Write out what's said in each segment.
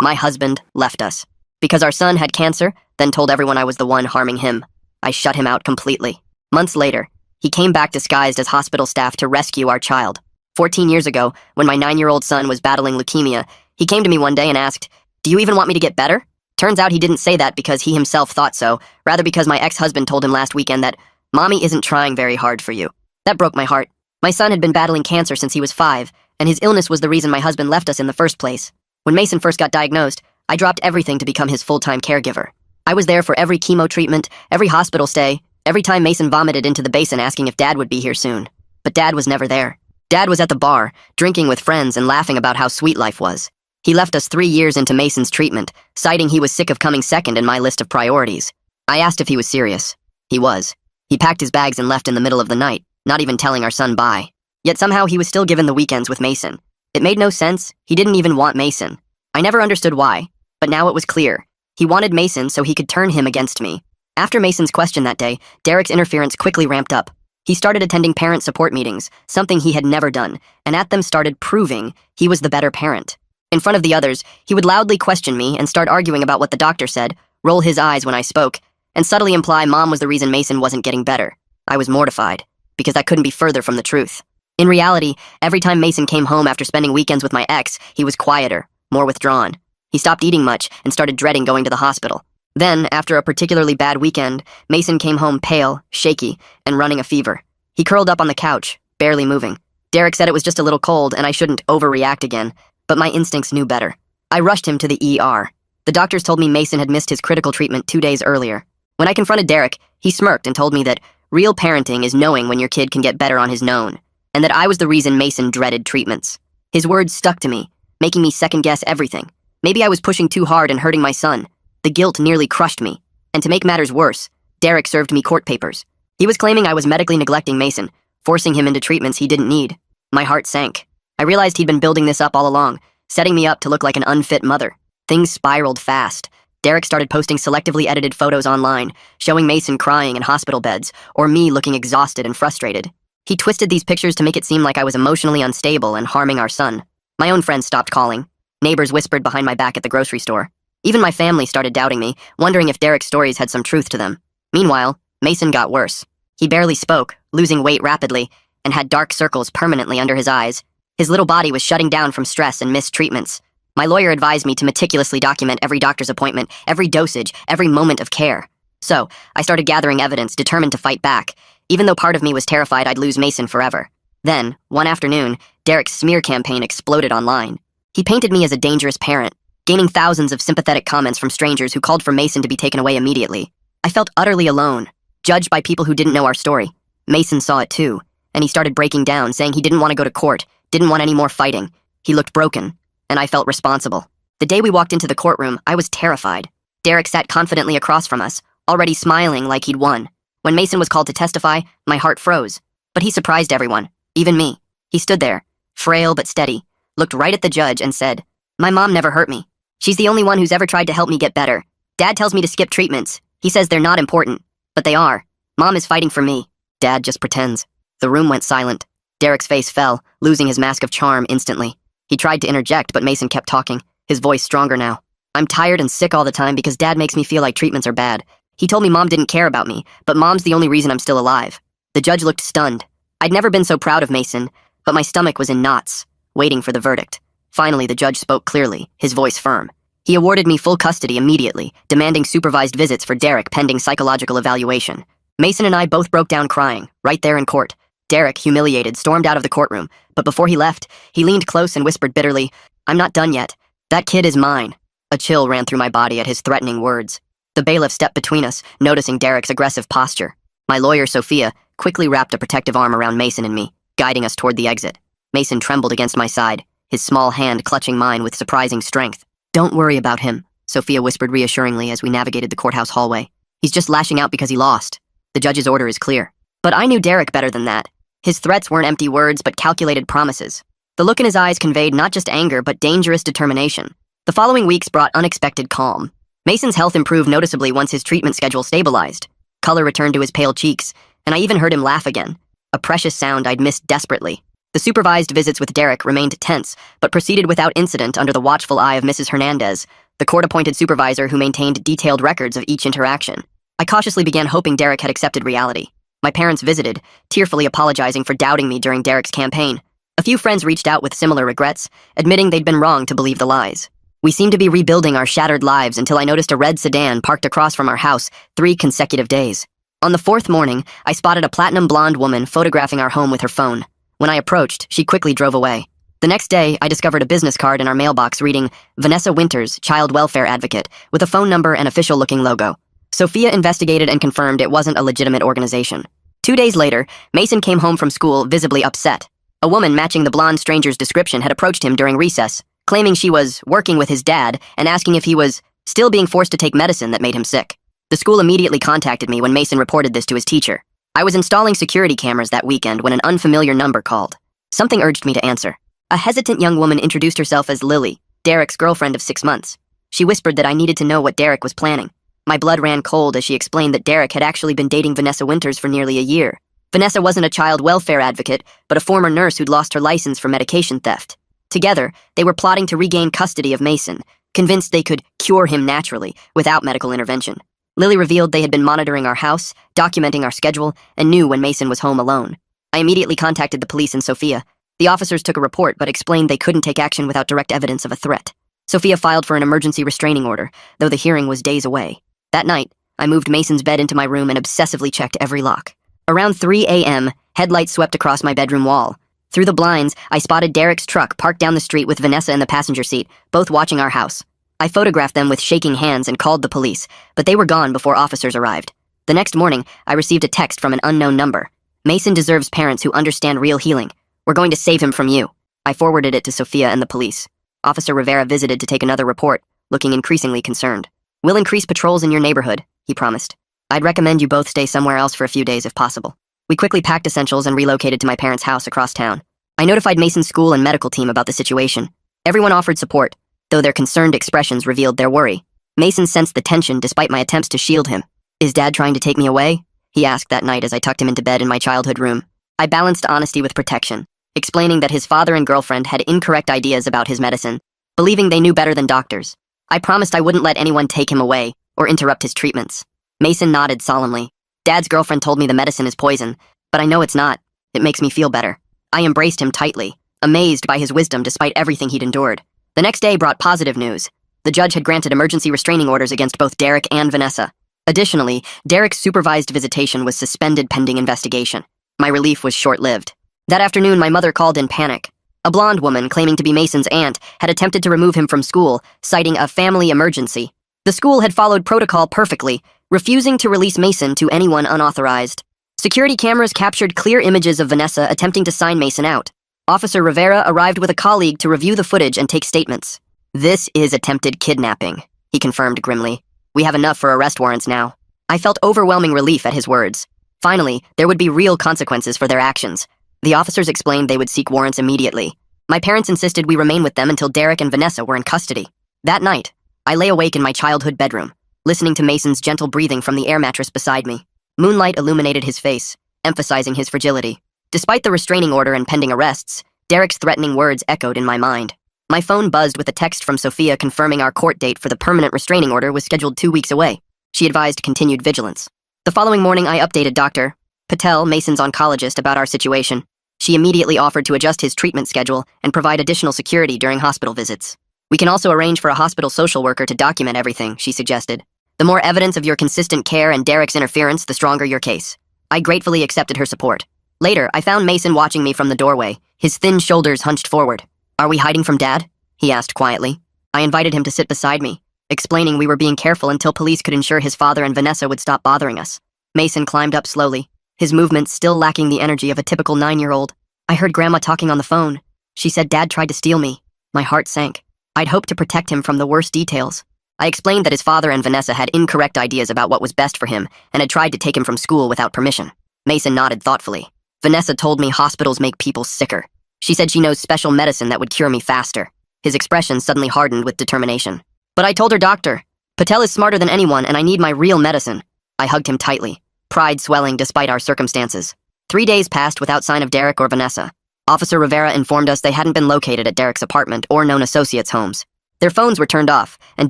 My husband left us. Because our son had cancer, then told everyone I was the one harming him. I shut him out completely. Months later, he came back disguised as hospital staff to rescue our child. 14 years ago, when my 9-year-old son was battling leukemia, he came to me one day and asked, "Do you even want me to get better?" Turns out he didn't say that because he himself thought so, rather because my ex-husband told him last weekend that, "Mommy isn't trying very hard for you." That broke my heart. My son had been battling cancer since he was 5, and his illness was the reason my husband left us in the first place. When Mason first got diagnosed, I dropped everything to become his full-time caregiver. I was there for every chemo treatment, every hospital stay, every time Mason vomited into the basin asking if Dad would be here soon. But Dad was never there. Dad was at the bar, drinking with friends and laughing about how sweet life was. He left us 3 years into Mason's treatment, citing he was sick of coming second in my list of priorities. I asked if he was serious. He was. He packed his bags and left in the middle of the night, not even telling our son bye. Yet somehow he was still given the weekends with Mason. It made no sense. He didn't even want Mason. I never understood why, but now it was clear. He wanted Mason so he could turn him against me. After Mason's question that day, Derek's interference quickly ramped up. He started attending parent support meetings, something he had never done, and at them started proving he was the better parent. In front of the others, he would loudly question me and start arguing about what the doctor said, roll his eyes when I spoke, and subtly imply Mom was the reason Mason wasn't getting better. I was mortified, because that couldn't be further from the truth. In reality, every time Mason came home after spending weekends with my ex, he was quieter, more withdrawn. He stopped eating much and started dreading going to the hospital. Then, after a particularly bad weekend, Mason came home pale, shaky, and running a fever. He curled up on the couch, barely moving. Derek said it was just a little cold and I shouldn't overreact again, but my instincts knew better. I rushed him to the ER. The doctors told me Mason had missed his critical treatment 2 days earlier. When I confronted Derek, he smirked and told me that real parenting is knowing when your kid can get better on his own, and that I was the reason Mason dreaded treatments. His words stuck to me, making me second-guess everything. Maybe I was pushing too hard and hurting my son. The guilt nearly crushed me. And to make matters worse, Derek served me court papers. He was claiming I was medically neglecting Mason, forcing him into treatments he didn't need. My heart sank. I realized he'd been building this up all along, setting me up to look like an unfit mother. Things spiraled fast. Derek started posting selectively edited photos online, showing Mason crying in hospital beds, or me looking exhausted and frustrated. He twisted these pictures to make it seem like I was emotionally unstable and harming our son. My own friends stopped calling. Neighbors whispered behind my back at the grocery store. Even my family started doubting me, wondering if Derek's stories had some truth to them. Meanwhile, Mason got worse. He barely spoke, losing weight rapidly, and had dark circles permanently under his eyes. His little body was shutting down from stress and missed treatments. My lawyer advised me to meticulously document every doctor's appointment, every dosage, every moment of care. So, I started gathering evidence, determined to fight back, even though part of me was terrified I'd lose Mason forever. Then, one afternoon, Derek's smear campaign exploded online. He painted me as a dangerous parent, gaining thousands of sympathetic comments from strangers who called for Mason to be taken away immediately. I felt utterly alone, judged by people who didn't know our story. Mason saw it too, and he started breaking down, saying he didn't want to go to court, didn't want any more fighting. He looked broken, and I felt responsible. The day we walked into the courtroom, I was terrified. Derek sat confidently across from us, already smiling like he'd won. When Mason was called to testify, my heart froze. But he surprised everyone, even me. He stood there, frail but steady, looked right at the judge and said, "My mom never hurt me. She's the only one who's ever tried to help me get better. Dad tells me to skip treatments. He says they're not important, but they are. Mom is fighting for me. Dad just pretends." The room went silent. Derek's face fell, losing his mask of charm instantly. He tried to interject, but Mason kept talking, his voice stronger now. "I'm tired and sick all the time because Dad makes me feel like treatments are bad. He told me Mom didn't care about me, but Mom's the only reason I'm still alive." The judge looked stunned. I'd never been so proud of Mason, but my stomach was in knots, waiting for the verdict. Finally, the judge spoke clearly, his voice firm. He awarded me full custody immediately, demanding supervised visits for Derek pending psychological evaluation. Mason and I both broke down crying, right there in court. Derek, humiliated, stormed out of the courtroom, but before he left, he leaned close and whispered bitterly, "I'm not done yet. That kid is mine." A chill ran through my body at his threatening words. The bailiff stepped between us, noticing Derek's aggressive posture. My lawyer, Sophia, quickly wrapped a protective arm around Mason and me, guiding us toward the exit. Mason trembled against my side, his small hand clutching mine with surprising strength. "Don't worry about him," Sophia whispered reassuringly as we navigated the courthouse hallway. "He's just lashing out because he lost. The judge's order is clear." But I knew Derek better than that. His threats weren't empty words, but calculated promises. The look in his eyes conveyed not just anger, but dangerous determination. The following weeks brought unexpected calm. Mason's health improved noticeably once his treatment schedule stabilized. Color returned to his pale cheeks, and I even heard him laugh again, a precious sound I'd missed desperately. The supervised visits with Derek remained tense, but proceeded without incident under the watchful eye of Mrs. Hernandez, the court-appointed supervisor who maintained detailed records of each interaction. I cautiously began hoping Derek had accepted reality. My parents visited, tearfully apologizing for doubting me during Derek's campaign. A few friends reached out with similar regrets, admitting they'd been wrong to believe the lies. We seemed to be rebuilding our shattered lives until I noticed a red sedan parked across from our house 3 consecutive days. On the 4th morning, I spotted a platinum blonde woman photographing our home with her phone. When I approached, she quickly drove away. The next day, I discovered a business card in our mailbox reading, Vanessa Winters, Child Welfare Advocate, with a phone number and official-looking logo. Sophia investigated and confirmed it wasn't a legitimate organization. 2 days later, Mason came home from school visibly upset. A woman matching the blonde stranger's description had approached him during recess, claiming she was working with his dad and asking if he was still being forced to take medicine that made him sick. The school immediately contacted me when Mason reported this to his teacher. I was installing security cameras that weekend when an unfamiliar number called. Something urged me to answer. A hesitant young woman introduced herself as Lily, Derek's girlfriend of 6 months. She whispered that I needed to know what Derek was planning. My blood ran cold as she explained that Derek had actually been dating Vanessa Winters for nearly a year. Vanessa wasn't a child welfare advocate, but a former nurse who'd lost her license for medication theft. Together, they were plotting to regain custody of Mason, convinced they could cure him naturally, without medical intervention. Lily revealed they had been monitoring our house, documenting our schedule, and knew when Mason was home alone. I immediately contacted the police in Sophia. The officers took a report but explained they couldn't take action without direct evidence of a threat. Sophia filed for an emergency restraining order, though the hearing was days away. That night, I moved Mason's bed into my room and obsessively checked every lock. Around 3 a.m., headlights swept across my bedroom wall. Through the blinds, I spotted Derek's truck parked down the street with Vanessa in the passenger seat, both watching our house. I photographed them with shaking hands and called the police, but they were gone before officers arrived. The next morning, I received a text from an unknown number. Mason deserves parents who understand real healing. We're going to save him from you. I forwarded it to Sophia and the police. Officer Rivera visited to take another report, looking increasingly concerned. We'll increase patrols in your neighborhood, he promised. I'd recommend you both stay somewhere else for a few days if possible. We quickly packed essentials and relocated to my parents' house across town. I notified Mason's school and medical team about the situation. Everyone offered support, though their concerned expressions revealed their worry. Mason sensed the tension despite my attempts to shield him. Is Dad trying to take me away? He asked that night as I tucked him into bed in my childhood room. I balanced honesty with protection, explaining that his father and girlfriend had incorrect ideas about his medicine, believing they knew better than doctors. I promised I wouldn't let anyone take him away or interrupt his treatments. Mason nodded solemnly. Dad's girlfriend told me the medicine is poison, but I know it's not. It makes me feel better. I embraced him tightly, amazed by his wisdom despite everything he'd endured. The next day brought positive news. The judge had granted emergency restraining orders against both Derek and Vanessa. Additionally, Derek's supervised visitation was suspended pending investigation. My relief was short-lived. That afternoon, my mother called in panic. A blonde woman, claiming to be Mason's aunt, had attempted to remove him from school, citing a family emergency. The school had followed protocol perfectly, refusing to release Mason to anyone unauthorized. Security cameras captured clear images of Vanessa attempting to sign Mason out. Officer Rivera arrived with a colleague to review the footage and take statements. This is attempted kidnapping, he confirmed grimly. We have enough for arrest warrants now. I felt overwhelming relief at his words. Finally, there would be real consequences for their actions. The officers explained they would seek warrants immediately. My parents insisted we remain with them until Derek and Vanessa were in custody. That night, I lay awake in my childhood bedroom, listening to Mason's gentle breathing from the air mattress beside me. Moonlight illuminated his face, emphasizing his fragility. Despite the restraining order and pending arrests, Derek's threatening words echoed in my mind. My phone buzzed with a text from Sophia confirming our court date for the permanent restraining order was scheduled 2 weeks away. She advised continued vigilance. The following morning, I updated Dr. Patel, Mason's oncologist, about our situation. She immediately offered to adjust his treatment schedule and provide additional security during hospital visits. We can also arrange for a hospital social worker to document everything, she suggested. The more evidence of your consistent care and Derek's interference, the stronger your case. I gratefully accepted her support. Later, I found Mason watching me from the doorway, his thin shoulders hunched forward. Are we hiding from Dad? He asked quietly. I invited him to sit beside me, explaining we were being careful until police could ensure his father and Vanessa would stop bothering us. Mason climbed up slowly, his movements still lacking the energy of a typical 9-year-old. I heard Grandma talking on the phone. She said Dad tried to steal me. My heart sank. I'd hoped to protect him from the worst details. I explained that his father and Vanessa had incorrect ideas about what was best for him and had tried to take him from school without permission. Mason nodded thoughtfully. Vanessa told me hospitals make people sicker. She said she knows special medicine that would cure me faster. His expression suddenly hardened with determination. But I told her, Doctor, Patel is smarter than anyone and I need my real medicine. I hugged him tightly, pride swelling despite our circumstances. 3 days passed without sign of Derek or Vanessa. Officer Rivera informed us they hadn't been located at Derek's apartment or known associates' homes. Their phones were turned off, and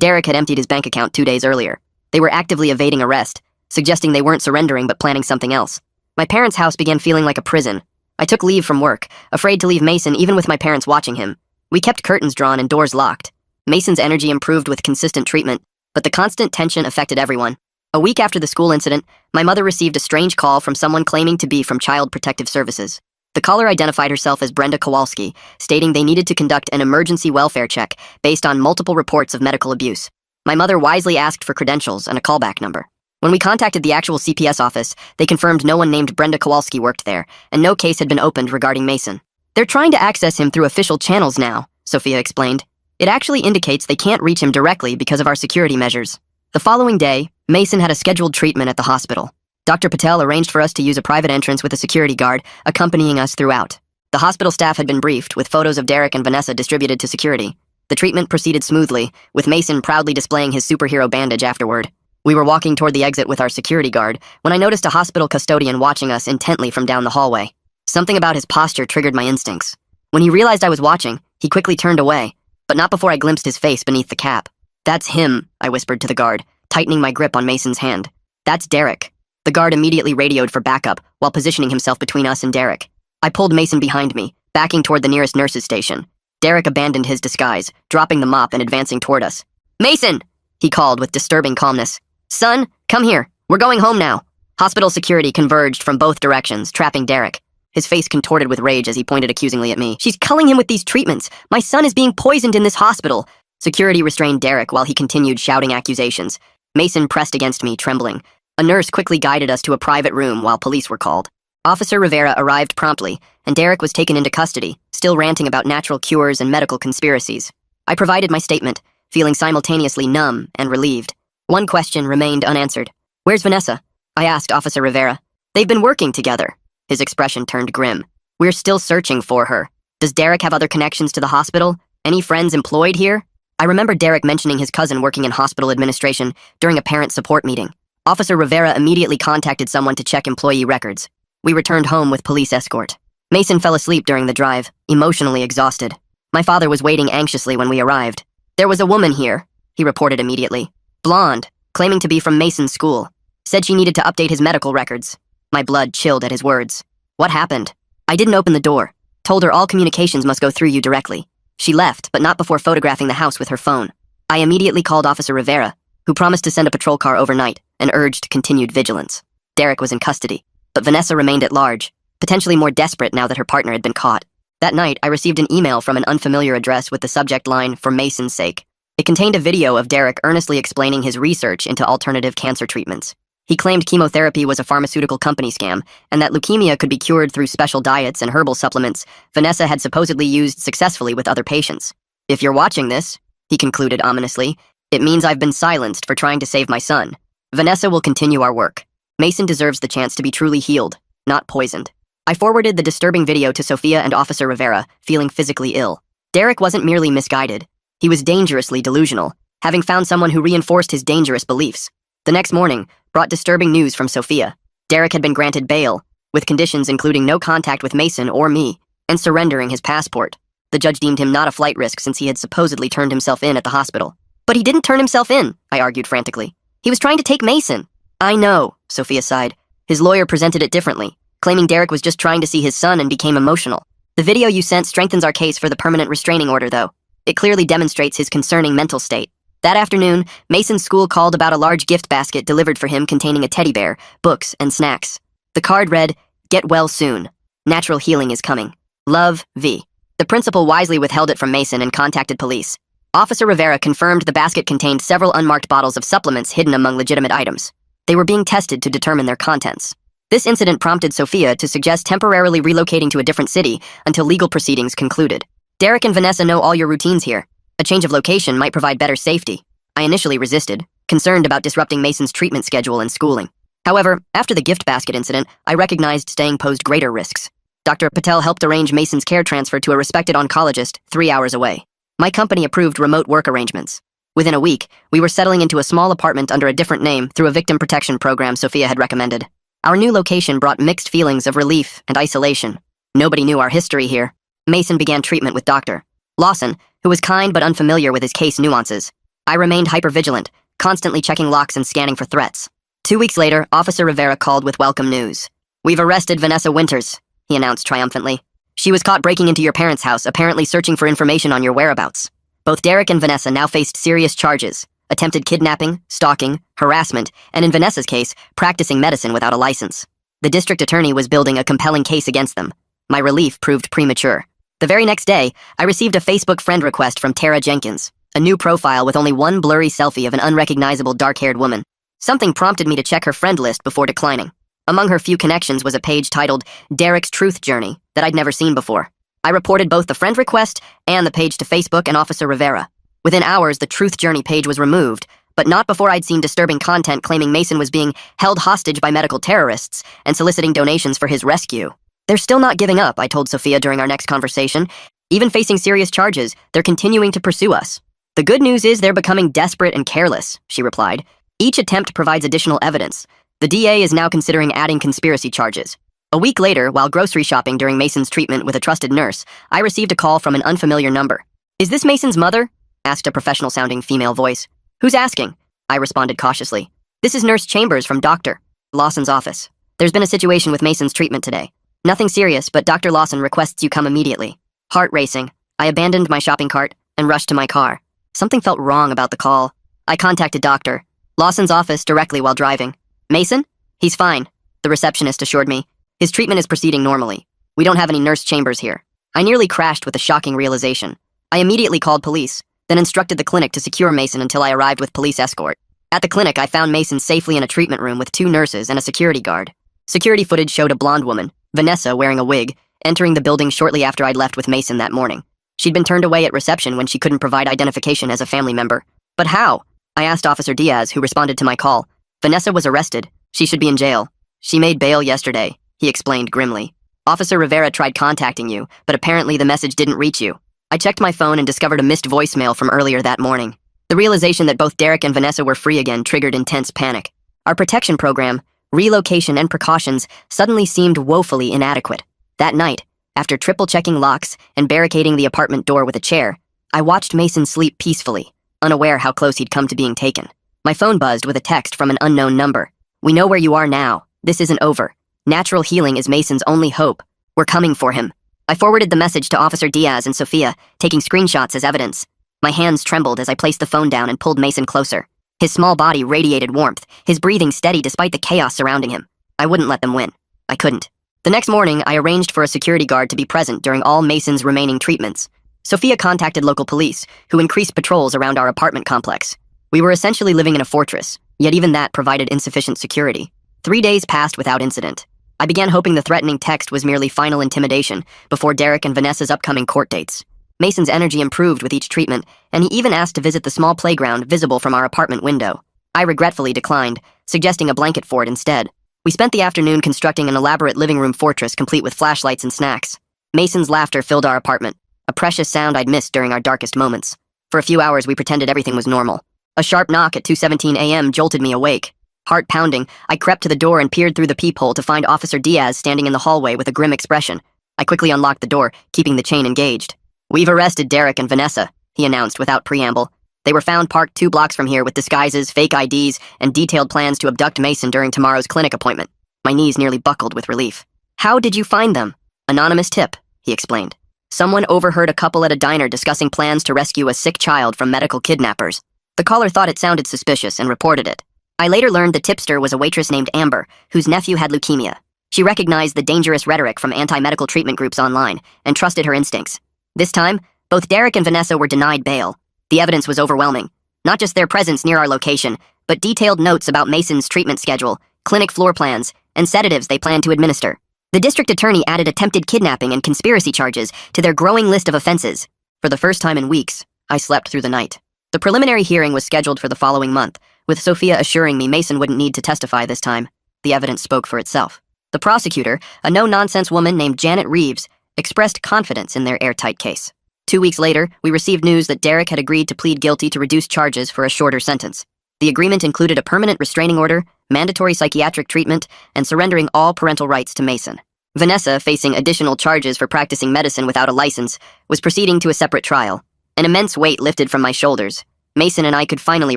Derek had emptied his bank account 2 days earlier. They were actively evading arrest, suggesting they weren't surrendering but planning something else. My parents' house began feeling like a prison. I took leave from work, afraid to leave Mason even with my parents watching him. We kept curtains drawn and doors locked. Mason's energy improved with consistent treatment, but the constant tension affected everyone. A week after the school incident, my mother received a strange call from someone claiming to be from Child Protective Services. The caller identified herself as Brenda Kowalski, stating they needed to conduct an emergency welfare check based on multiple reports of medical abuse. My mother wisely asked for credentials and a callback number. When we contacted the actual CPS office, they confirmed no one named Brenda Kowalski worked there, and no case had been opened regarding Mason. They're trying to access him through official channels now, Sophia explained. It actually indicates they can't reach him directly because of our security measures. The following day, Mason had a scheduled treatment at the hospital. Dr. Patel arranged for us to use a private entrance with a security guard accompanying us throughout. The hospital staff had been briefed, with photos of Derek and Vanessa distributed to security. The treatment proceeded smoothly, with Mason proudly displaying his superhero bandage afterward. We were walking toward the exit with our security guard when I noticed a hospital custodian watching us intently from down the hallway. Something about his posture triggered my instincts. When he realized I was watching, he quickly turned away, but not before I glimpsed his face beneath the cap. "That's him," I whispered to the guard, tightening my grip on Mason's hand. "That's Derek." The guard immediately radioed for backup while positioning himself between us and Derek. I pulled Mason behind me, backing toward the nearest nurse's station. Derek abandoned his disguise, dropping the mop and advancing toward us. "Mason!" he called with disturbing calmness. "Son, come here. We're going home now." Hospital security converged from both directions, trapping Derek. His face contorted with rage as he pointed accusingly at me. "She's culling him with these treatments. My son is being poisoned in this hospital." Security restrained Derek while he continued shouting accusations. Mason pressed against me, trembling. A nurse quickly guided us to a private room while police were called. Officer Rivera arrived promptly, and Derek was taken into custody, still ranting about natural cures and medical conspiracies. I provided my statement, feeling simultaneously numb and relieved. One question remained unanswered. "Where's Vanessa?" I asked Officer Rivera. "They've been working together." His expression turned grim. "We're still searching for her. Does Derek have other connections to the hospital? Any friends employed here?" I remember Derek mentioning his cousin working in hospital administration during a parent support meeting. Officer Rivera immediately contacted someone to check employee records. We returned home with police escort. Mason fell asleep during the drive, emotionally exhausted. My father was waiting anxiously when we arrived. "There was a woman here," he reported immediately. "Blonde, claiming to be from Mason's school. Said she needed to update his medical records." My blood chilled at his words. "What happened?" "I didn't open the door. Told her all communications must go through you directly. She left, but not before photographing the house with her phone. I immediately called Officer Rivera, who promised to send a patrol car overnight and urged continued vigilance. Derek was in custody, but Vanessa remained at large, potentially more desperate now that her partner had been caught. That night, I received an email from an unfamiliar address with the subject line, "For Mason's sake." It contained a video of Derek earnestly explaining his research into alternative cancer treatments. He claimed chemotherapy was a pharmaceutical company scam, and that leukemia could be cured through special diets and herbal supplements Vanessa had supposedly used successfully with other patients. "If you're watching this," he concluded ominously, "it means I've been silenced for trying to save my son. Vanessa will continue our work. Mason deserves the chance to be truly healed, not poisoned." I forwarded the disturbing video to Sophia and Officer Rivera, feeling physically ill. Derek wasn't merely misguided. He was dangerously delusional, having found someone who reinforced his dangerous beliefs. The next morning brought disturbing news from Sophia. Derek had been granted bail, with conditions including no contact with Mason or me, and surrendering his passport. The judge deemed him not a flight risk since he had supposedly turned himself in at the hospital. "But he didn't turn himself in," I argued frantically. "He was trying to take Mason." "I know," Sophia sighed. "His lawyer presented it differently, claiming Derek was just trying to see his son and became emotional. The video you sent strengthens our case for the permanent restraining order, though. It clearly demonstrates his concerning mental state." That afternoon, Mason's school called about a large gift basket delivered for him containing a teddy bear, books, and snacks. The card read, "Get well soon. Natural healing is coming. Love, V." The principal wisely withheld it from Mason and contacted police. Officer Rivera confirmed the basket contained several unmarked bottles of supplements hidden among legitimate items. They were being tested to determine their contents. This incident prompted Sophia to suggest temporarily relocating to a different city until legal proceedings concluded. "Derek and Vanessa know all your routines here. A change of location might provide better safety." I initially resisted, concerned about disrupting Mason's treatment schedule and schooling. However, after the gift basket incident, I recognized staying posed greater risks. Dr. Patel helped arrange Mason's care transfer to a respected oncologist 3 hours away. My company approved remote work arrangements. Within a week, we were settling into a small apartment under a different name through a victim protection program Sophia had recommended. Our new location brought mixed feelings of relief and isolation. Nobody knew our history here. Mason began treatment with Dr. Lawson, who was kind but unfamiliar with his case nuances. I remained hypervigilant, constantly checking locks and scanning for threats. 2 weeks later, Officer Rivera called with welcome news. "We've arrested Vanessa Winters," he announced triumphantly. "She was caught breaking into your parents' house, apparently searching for information on your whereabouts." Both Derek and Vanessa now faced serious charges: attempted kidnapping, stalking, harassment, and in Vanessa's case, practicing medicine without a license. The district attorney was building a compelling case against them. My relief proved premature. The very next day, I received a Facebook friend request from Tara Jenkins, a new profile with only one blurry selfie of an unrecognizable dark-haired woman. Something prompted me to check her friend list before declining. Among her few connections was a page titled Derek's Truth Journey that I'd never seen before. I reported both the friend request and the page to Facebook and Officer Rivera. Within hours, the Truth Journey page was removed, but not before I'd seen disturbing content claiming Mason was being held hostage by medical terrorists and soliciting donations for his rescue. "They're still not giving up," I told Sophia during our next conversation. "Even facing serious charges, they're continuing to pursue us." "The good news is they're becoming desperate and careless," she replied. "Each attempt provides additional evidence. The DA is now considering adding conspiracy charges." A week later, while grocery shopping during Mason's treatment with a trusted nurse, I received a call from an unfamiliar number. "Is this Mason's mother?" asked a professional-sounding female voice. "Who's asking?" I responded cautiously. "This is Nurse Chambers from Dr. Lawson's office. There's been a situation with Mason's treatment today. Nothing serious, but Dr. Lawson requests you come immediately." Heart racing, I abandoned my shopping cart and rushed to my car. Something felt wrong about the call. I contacted Dr. Lawson's office directly while driving. "Mason? He's fine," the receptionist assured me. "His treatment is proceeding normally. We don't have any Nurse Chambers here." I nearly crashed with the shocking realization. I immediately called police, then instructed the clinic to secure Mason until I arrived with police escort. At the clinic, I found Mason safely in a treatment room with 2 nurses and a security guard. Security footage showed a blonde woman, Vanessa, wearing a wig, entering the building shortly after I'd left with Mason that morning. She'd been turned away at reception when she couldn't provide identification as a family member. "But how?" I asked Officer Diaz, who responded to my call. "Vanessa was arrested. She should be in jail." "She made bail yesterday," he explained grimly. "Officer Rivera tried contacting you, but apparently the message didn't reach you." I checked my phone and discovered a missed voicemail from earlier that morning. The realization that both Derek and Vanessa were free again triggered intense panic. Our protection program, relocation, and precautions suddenly seemed woefully inadequate. That night, after triple-checking locks and barricading the apartment door with a chair, I watched Mason sleep peacefully, unaware how close he'd come to being taken. My phone buzzed with a text from an unknown number. "We know where you are now. This isn't over. Natural healing is Mason's only hope. We're coming for him." I forwarded the message to Officer Diaz and Sophia, taking screenshots as evidence. My hands trembled as I placed the phone down and pulled Mason closer. His small body radiated warmth, his breathing steady despite the chaos surrounding him. I wouldn't let them win. I couldn't. The next morning, I arranged for a security guard to be present during all Mason's remaining treatments. Sophia contacted local police, who increased patrols around our apartment complex. We were essentially living in a fortress, yet even that provided insufficient security. 3 days passed without incident. I began hoping the threatening text was merely final intimidation before Derek and Vanessa's upcoming court dates. Mason's energy improved with each treatment, and he even asked to visit the small playground visible from our apartment window. I regretfully declined, suggesting a blanket fort instead. We spent the afternoon constructing an elaborate living room fortress complete with flashlights and snacks. Mason's laughter filled our apartment, a precious sound I'd missed during our darkest moments. For a few hours, we pretended everything was normal. A sharp knock at 2:17 a.m. jolted me awake. Heart pounding, I crept to the door and peered through the peephole to find Officer Diaz standing in the hallway with a grim expression. I quickly unlocked the door, keeping the chain engaged. "We've arrested Derek and Vanessa," he announced without preamble. "They were found parked 2 blocks from here with disguises, fake IDs, and detailed plans to abduct Mason during tomorrow's clinic appointment." My knees nearly buckled with relief. "How did you find them?" "Anonymous tip," he explained. "Someone overheard a couple at a diner discussing plans to rescue a sick child from medical kidnappers. The caller thought it sounded suspicious and reported it. I later learned the tipster was a waitress named Amber, whose nephew had leukemia. She recognized the dangerous rhetoric from anti-medical treatment groups online and trusted her instincts. This time, both Derek and Vanessa were denied bail. The evidence was overwhelming. Not just their presence near our location, but detailed notes about Mason's treatment schedule, clinic floor plans, and sedatives they planned to administer. The district attorney added attempted kidnapping and conspiracy charges to their growing list of offenses. For the first time in weeks, I slept through the night. The preliminary hearing was scheduled for the following month, with Sophia assuring me Mason wouldn't need to testify this time. The evidence spoke for itself. The prosecutor, a no-nonsense woman named Janet Reeves, expressed confidence in their airtight case. 2 weeks later, we received news that Derek had agreed to plead guilty to reduce charges for a shorter sentence. The agreement included a permanent restraining order, mandatory psychiatric treatment, and surrendering all parental rights to Mason. Vanessa, facing additional charges for practicing medicine without a license, was proceeding to a separate trial. An immense weight lifted from my shoulders. Mason and I could finally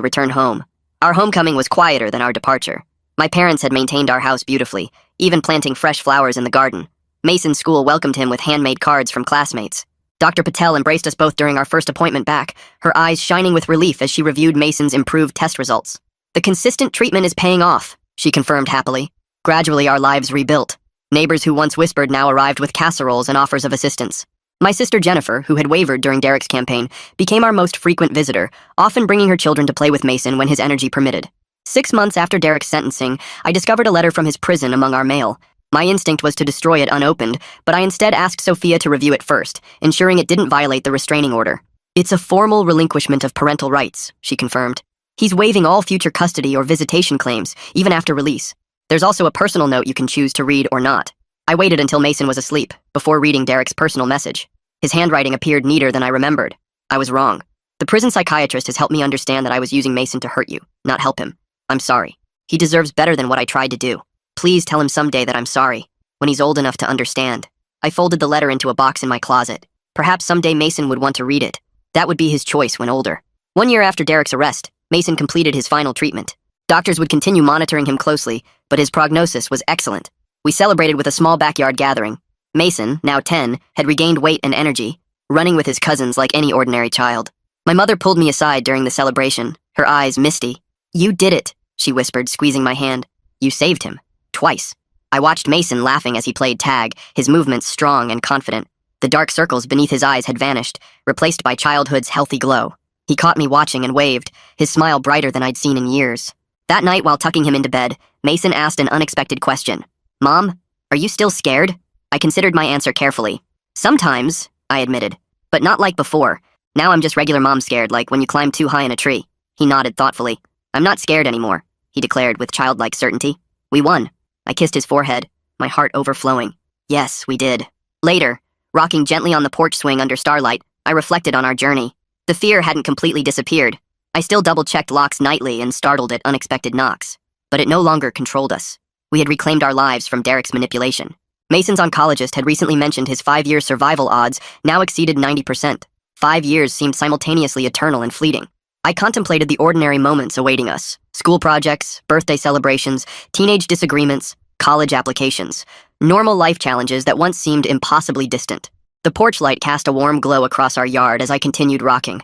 return home. Our homecoming was quieter than our departure. My parents had maintained our house beautifully, even planting fresh flowers in the garden. Mason's school welcomed him with handmade cards from classmates. Dr. Patel embraced us both during our first appointment back, her eyes shining with relief as she reviewed Mason's improved test results. "The consistent treatment is paying off," she confirmed happily. Gradually, our lives rebuilt. Neighbors who once whispered now arrived with casseroles and offers of assistance. My sister Jennifer, who had wavered during Derek's campaign, became our most frequent visitor, often bringing her children to play with Mason when his energy permitted. 6 months after Derek's sentencing, I discovered a letter from his prison among our mail. My instinct was to destroy it unopened, but I instead asked Sophia to review it first, ensuring it didn't violate the restraining order. "It's a formal relinquishment of parental rights," she confirmed. "He's waiving all future custody or visitation claims, even after release. There's also a personal note you can choose to read or not." I waited until Mason was asleep, before reading Derek's personal message. His handwriting appeared neater than I remembered. I was wrong. "The prison psychiatrist has helped me understand that I was using Mason to hurt you, not help him. I'm sorry. He deserves better than what I tried to do. Please tell him someday that I'm sorry, when he's old enough to understand." I folded the letter into a box in my closet. Perhaps someday Mason would want to read it. That would be his choice when older. 1 year after Derek's arrest, Mason completed his final treatment. Doctors would continue monitoring him closely, but his prognosis was excellent. We celebrated with a small backyard gathering. Mason, now 10, had regained weight and energy, running with his cousins like any ordinary child. My mother pulled me aside during the celebration, her eyes misty. "You did it," she whispered, squeezing my hand. "You saved him. Twice." I watched Mason laughing as he played tag, his movements strong and confident. The dark circles beneath his eyes had vanished, replaced by childhood's healthy glow. He caught me watching and waved, his smile brighter than I'd seen in years. That night, while tucking him into bed, Mason asked an unexpected question. "Mom, are you still scared?" I considered my answer carefully. "Sometimes," I admitted, "but not like before. Now I'm just regular mom scared, like when you climb too high in a tree." He nodded thoughtfully. "I'm not scared anymore," he declared with childlike certainty. "We won." I kissed his forehead, my heart overflowing. Yes, we did. Later, rocking gently on the porch swing under starlight, I reflected on our journey. The fear hadn't completely disappeared. I still double-checked locks nightly and startled at unexpected knocks. But it no longer controlled us. We had reclaimed our lives from Derek's manipulation. Mason's oncologist had recently mentioned his 5-year survival odds now exceeded 90%. 5 years seemed simultaneously eternal and fleeting. I contemplated the ordinary moments awaiting us. School projects, birthday celebrations, teenage disagreements, college applications. Normal life challenges that once seemed impossibly distant. The porch light cast a warm glow across our yard as I continued rocking.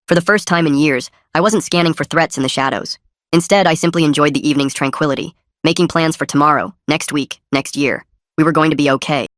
For the first time in years, I wasn't scanning for threats in the shadows. Instead, I simply enjoyed the evening's tranquility, making plans for tomorrow, next week, next year. We were going to be okay.